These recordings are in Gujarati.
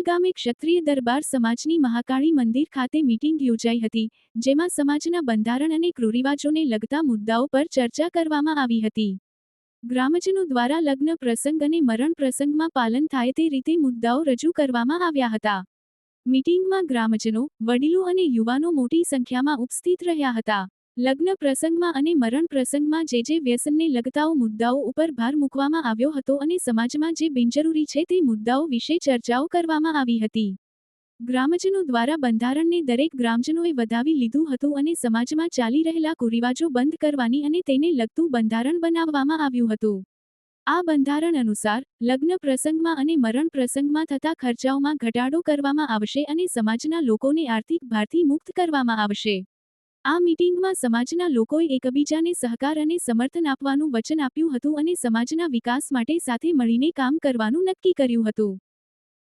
ગોંડલ ગામે ક્ષત્રિય દરબાર સમાજની મહાકાળી મંદિર ખાતે મીટિંગ યોજાઈ હતી, જેમાં સમાજના બંધારણ અને કુરિવાજોને લગતા મુદ્દાઓ પર ચર્ચા કરવામાં આવી હતી। ગ્રામજનો દ્વારા લગ્ન પ્રસંગ અને મરણ પ્રસંગમાં પાલન થાય તે રીતે મુદ્દાઓ રજૂ કરવામાં આવ્યા હતા। મીટિંગમાં ગ્રામજનો, વડીલો અને યુવાનો મોટી સંખ્યામાં ઉપસ્થિત રહ્યા હતા। લગ્ન પ્રસંગમાં અને મરણ પ્રસંગમાં જે વ્યસનને લગતાઓ મુદ્દાઓ ઉપર ભાર મૂકવામાં આવ્યો હતો અને સમાજમાં જે બિનજરૂરી છે તે મુદ્દાઓ વિશે ચર્ચાઓ કરવામાં આવી હતી। ગ્રામજનો દ્વારા બંધારણને દરેક ગ્રામજનોએ વધાવી લીધું હતું અને સમાજમાં ચાલી રહેલા કુરિવાજો બંધ કરવાની અને તેને લગતું બંધારણ બનાવવામાં આવ્યું હતું। આ બંધારણ અનુસાર લગ્ન પ્રસંગમાં અને મરણ પ્રસંગમાં થતા ખર્ચાઓમાં ઘટાડો કરવામાં આવશે અને સમાજના લોકોને આર્થિક ભારથી મુક્ત કરવામાં આવશે। આ મીટિંગમાં સમાજના લોકોએ એકબીજાને સહકાર અને સમર્થન આપવાનું વચન આપ્યું હતું અને સમાજના વિકાસ માટે સાથે મળીને કામ કરવાનું નક્કી કર્યું હતું।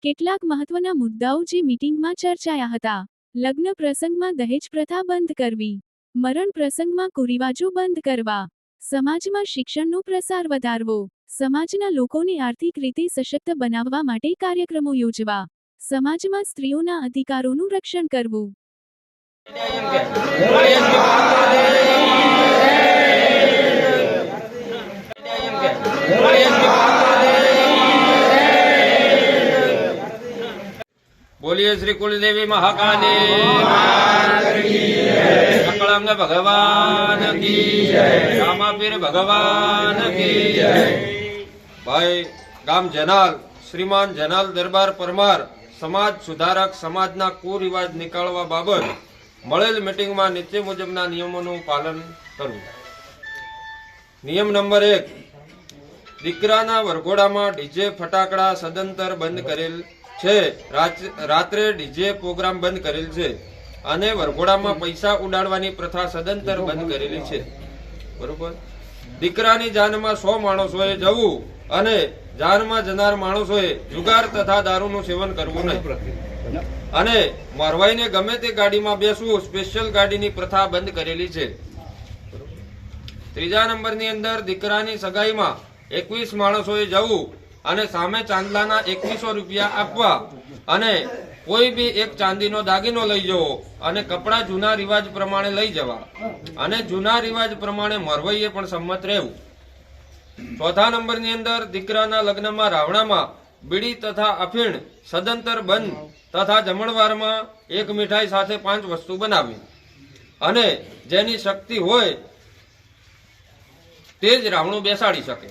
કેટલાક મહત્વના મુદ્દાઓ જે મીટિંગમાં ચર્ચાયા હતા: લગ્ન પ્રસંગમાં દહેજ પ્રથા બંધ કરવી, મરણ પ્રસંગમાં કુરિવાજો બંધ કરવા, સમાજમાં શિક્ષણનો પ્રસાર વધારવો, સમાજના લોકોને આર્થિક રીતે સશક્ત બનાવવા માટે કાર્યક્રમો યોજવા, સમાજમાં સ્ત્રીઓના અધિકારોનું રક્ષણ કરવું। बोलिए श्री कुलदेवी महाकाली सकलांग भगवान की रामापीर भगवान की। भाई गाम जनाल श्रीमान जनाल दरबार परमार समाज सुधारक समाजना कुरिवाज निकालवा बाबत મળેલ મીટિંગમાં નીચે મુજબના નિયમોનું પાલન કરવું। નિયમ નંબર 1, દીકરાના વરઘોડામાં ડીજે ફટાકડા સદંતર બંધ કરેલ છે। રાત્રે ડીજે પ્રોગ્રામ બંધ કરેલ છે અને વરઘોડામાં પૈસા ઉડાડવાની પ્રથા સદંતર બંધ કરેલી છે, બરોબર। દીકરાની જાનમાં 100 માણસોએ જવું અને જાનમાં જનાર માણસોએ જુગાર તથા દારૂનું સેવન કરવું નહીં અને મરવાઈને ગમે તે ગાડીમાં બેસવું, સ્પેશિયલ ગાડીની પ્રથા બંધ કરેલી છે। ત્રીજા નંબરની અંદર દીકરાની સગાઈમાં 21 માણસોએ જવું અને સામે ચાંદલાના 2100 રૂપિયા આપવા અને કોઈ બી એક ચાંદીનો દાગીનો લઈ જવો અને કપડાં જૂના રિવાજ પ્રમાણે લઈ જવા અને જૂના રિવાજ પ્રમાણે મરવાઈએ પણ સંમત રહેવું। ચોથા નંબરની અંદર દીકરાના લગ્નમાં રાવણામાં બીડી તથા અફીણ સદંતર બંધ તથા જમણવારમાં એક મીઠાઈ સાથે 5 વસ્તુ બનાવી અને જેની શક્તિ હોય તે જ રાવણું બેસાડી શકે।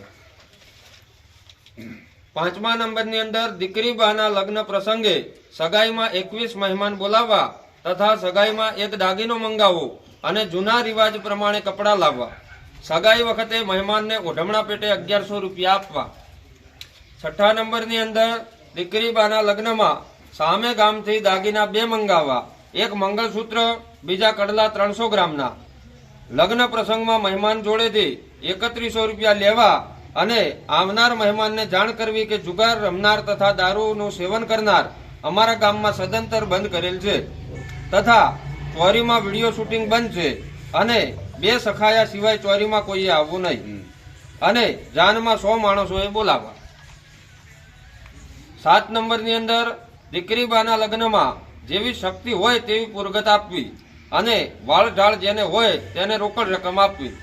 પાંચમા નંબરની અંદર દીકરી બાના લગ્ન પ્રસંગે સગાઈમાં 21 મહેમાન બોલાવવા તથા સગાઈમાં એક દાગીનો મંગાવવો અને જૂના રિવાજ પ્રમાણે કપડાં લાવવા। સગાઈ વખતે મહેમાનને ઓઢમણા પેટે 1100 રૂપિયા આપવા। છઠ્ઠા નંબરની અંદર દીકરી બાના લગ્નમાં સામે ગામથી દાગીના 2 મંગાવવા, એક મંગળસૂત્ર, બીજા કડલા 300 ગ્રામના। લગ્ન પ્રસંગમાં મહેમાન જોડેથી 3100 રૂપિયા લેવા અને આવનાર મહેમાનને જાણ કરવી કે જુગાર રમનાર તથા દારૂનું સેવન કરનાર અમારા ગામમાં સદંતર બંધ કરેલ છે તથા ચોરીમાં વિડીયો શૂટિંગ બંધ છે અને 2 સખાયા સિવાય ચોરીમાં કોઈએ આવવું નહીં અને જાનમાં 100 માણસોએ બોલાવવા। 7 નંબરની અંદર દીકરી બાના લગ્નમાં જેવી શક્તિ હોય તેવી પુરગત આપવી અને વાળ ઢાળ જેને હોય તેને રોકડ રકમ આપવી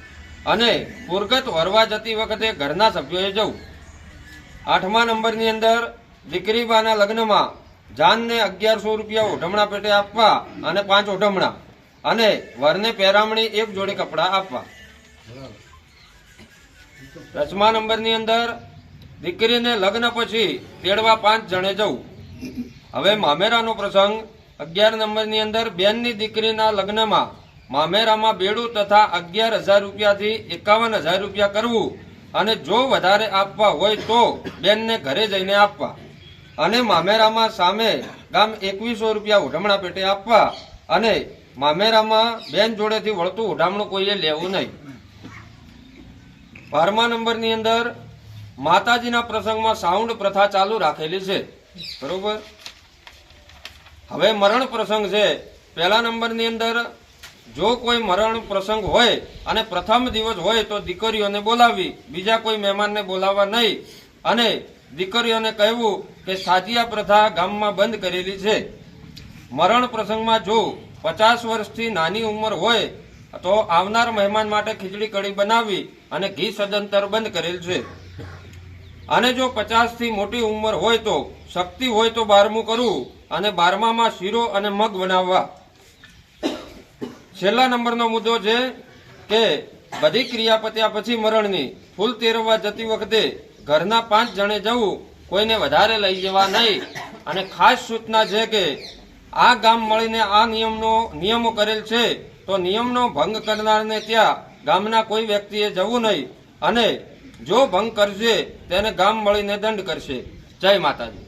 અને પુરગત વરવા જતી વખતે ઘરના સભ્યોએ જવું। 8મા નંબરની અંદર દીકરી બાના લગ્નમાં જાનને 1100 રૂપિયા ઓઢમણા પેટે આપવા અને 5 ઓઢમણા અને વરને પહેરામણી 1 જોડી કપડાં આપવા। 10મા નંબરની અંદર દીકરીને લગ્ન પછી તેડવા 5 જણે જવું। હવે મામેરાનો પ્રસંગ 11 નંબરની અંદર બેનની દીકરીના લગ્નમાં મામેરામાં બેડું તથા 11000 રૂપિયાથી 51000 રૂપિયા કરવું અને જો વધારે આપવા હોય તો બેનને ઘરે જઈને આપવા અને મામેરામાં સામે ગામ 2100 રૂપિયા ઉઢમણા પેટે આપવા અને મામેરામાં બેન જોડેથી વળતું ઉઢામણું કોઈએ લેવું નહીં। 12મા નંબરની અંદર માતાજીના પ્રસંગમાં સાઉન્ડ પ્રથા ચાલુ રાખેલી છે, બરોબર। હવે મરણ પ્રસંગ છે। પહેલા નંબરની અંદર જો કોઈ મરણ પ્રસંગ હોય અને પ્રથમ દિવસ હોય તો દીકરીઓને બોલાવી, બીજા કોઈ મહેમાનને બોલાવવા નહીં અને દીકરીઓને કહેવું કે સાજિયા પ્રથા ગામમાં બંધ કરેલી છે. મરણ પ્રસંગમાં જો 50 વર્ષથી નાની ઉંમર હોય તો આવનાર મહેમાન માટે ખીચડી કઢી બનાવવી અને ઘી સદંતર બંધ કરેલ છે. અને જો 50 થી મોટી ઉંમર હોય તો શક્તિ હોય તો 12મું કરવું અને 12મામાં શીરો અને મગ બનાવવા. છેલ્લા નંબરનો મુદ્દો છે કે બધી ક્રિયા પત્યા પછી મરણની ફૂલ તેરવવા જતી વખતે ઘરના 5 જણે જવું, કોઈને વધારે લઈ જવા નહીં. અને ખાસ સૂચના છે કે આ ગામ મળીને આ નિયમો કરેલ છે, તો નિયમનો ભંગ કરનારને ત્યાં ગામના કોઈ વ્યક્તિએ જવું નહીં અને જો ભંગ કરશે તેને ગામ મળીને દંડ કરશે. જય માતાજી.